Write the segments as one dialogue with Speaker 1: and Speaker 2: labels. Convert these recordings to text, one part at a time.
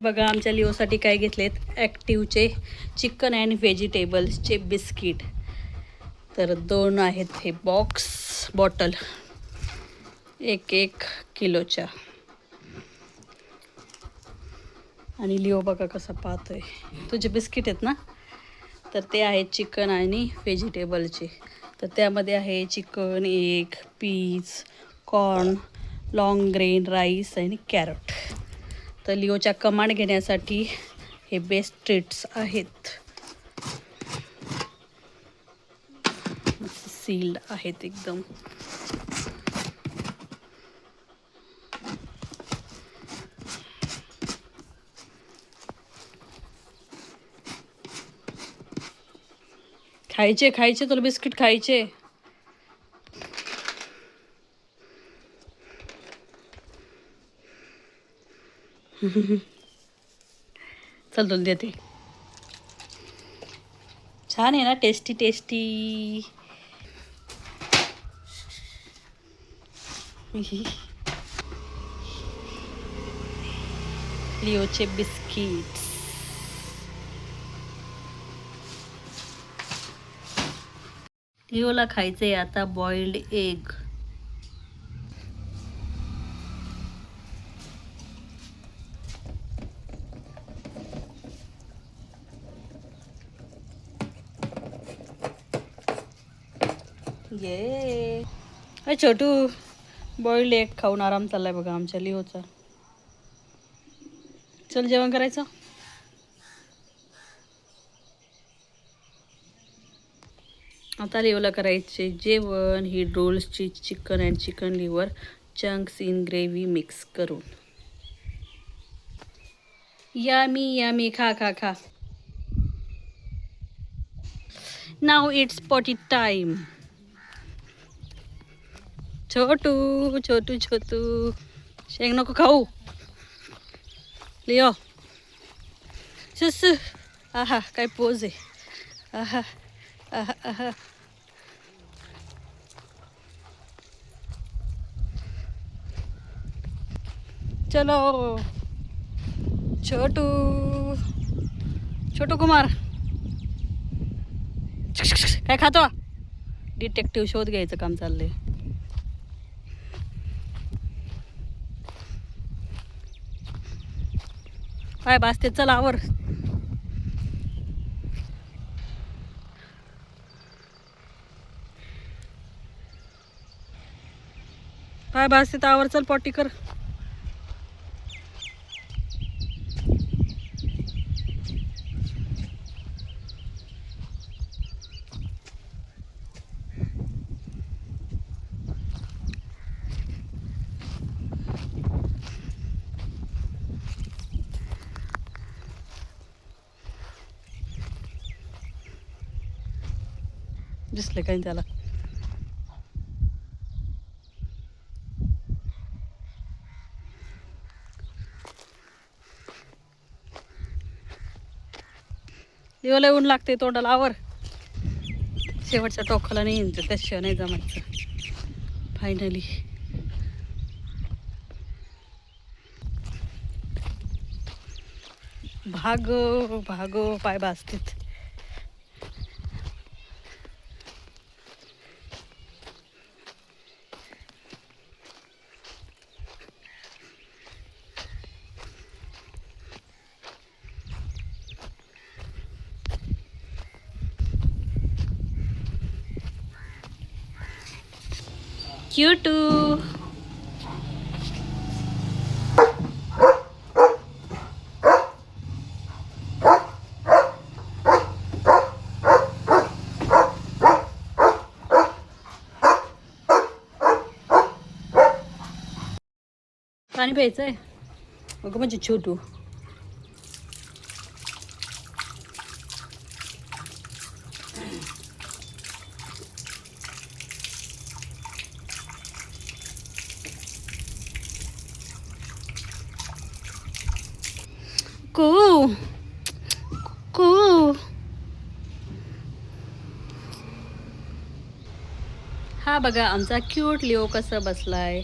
Speaker 1: बघा आमच्या लिओसाठी काय घेतलेत ॲक्टिवचे चिकन अँड व्हेजिटेबल्सचे बिस्किट. तर 2 आहेत हे बॉटल 1-1 किलोच्या. आणि लिओ बघा कसा पाहतोय. तुझे बिस्किट आहेत ना, तर ते आहेत चिकन आणि व्हेजिटेबलचे. तर त्यामध्ये आहे चिकन, एग, पीज, कॉर्न, लॉंग ग्रेन राईस आणि कॅरट. तर लिओच्या कमांड घेण्यासाठी हे बेस्ट ट्रीट्स आहेत. सील्ड आहेत एकदम. खायचे तुला बिस्किट खायचे. चल तुला देते. छान आहे ना, टेस्टी टेस्टी. लिओचे बिस्किट्स. लिओला खायचंय आता बॉइल्ड एग. ये अरे छोटू, बॉइल्ड एग खाऊन आराम चाललाय बघा आमच्या लिओचा. चल जेवण करायचं. आता लिओला करायचे जेवण. ही रोल्सची chicken and chicken liver chunks in gravy mix करून. यामी यामी, खा खा खा. Now it's potty time. Chhotu Chhotu Chhotu, शेंग नको खाऊ. लिओ सुस. आहा काय पोज आहे. आहा आहा आहा. चलो छोटू छोटू कुमार. काय खातो. डिटेक्टिव्ह शोध घ्यायचं काम चाललंय. काय बासते, चल आवर. काय बासते तर आवर, चल पॉटी कर. दिसले काही त्याला. लिओला ऊन लागते तोंडाला, आवर. शेवटच्या टोकाला नाही येईल, त्याशिवाय नाही जमायचं. फायनली भागो भागो, पाय भाजतेत. क्यूटू. पाणी प्यायचंय बघ म्हणजे छोटू. कू कू. हा बघा आमचा क्यूट लिओ कसं बसलाय.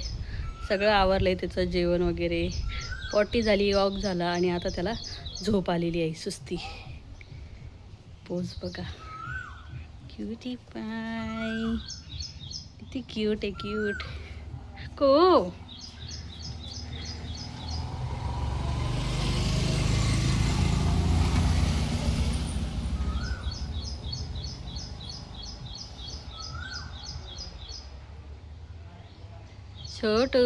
Speaker 1: सगळं आवरलंय त्याचं जेवण वगैरे. पॉटी झाली, वॉक झाला आणि आता त्याला झोप आलेली आहे, सुस्ती. पोज बघा, क्यूटी पाय, किती क्यूट आहे, क्यूट को. छोटू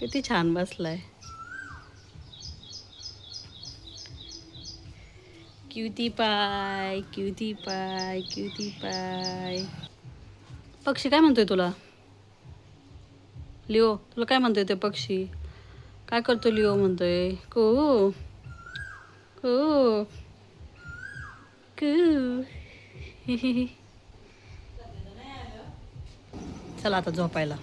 Speaker 1: किती छान बसलाय. क्यूटी पाय, क्यूटी पाय, क्यूटी पाय. पक्षी काय म्हणतोय तुला? लिओ, तुला काय म्हणतोय ते पक्षी? काय करतो लिओ म्हणतोय? को को कू. चला आता झोपायला.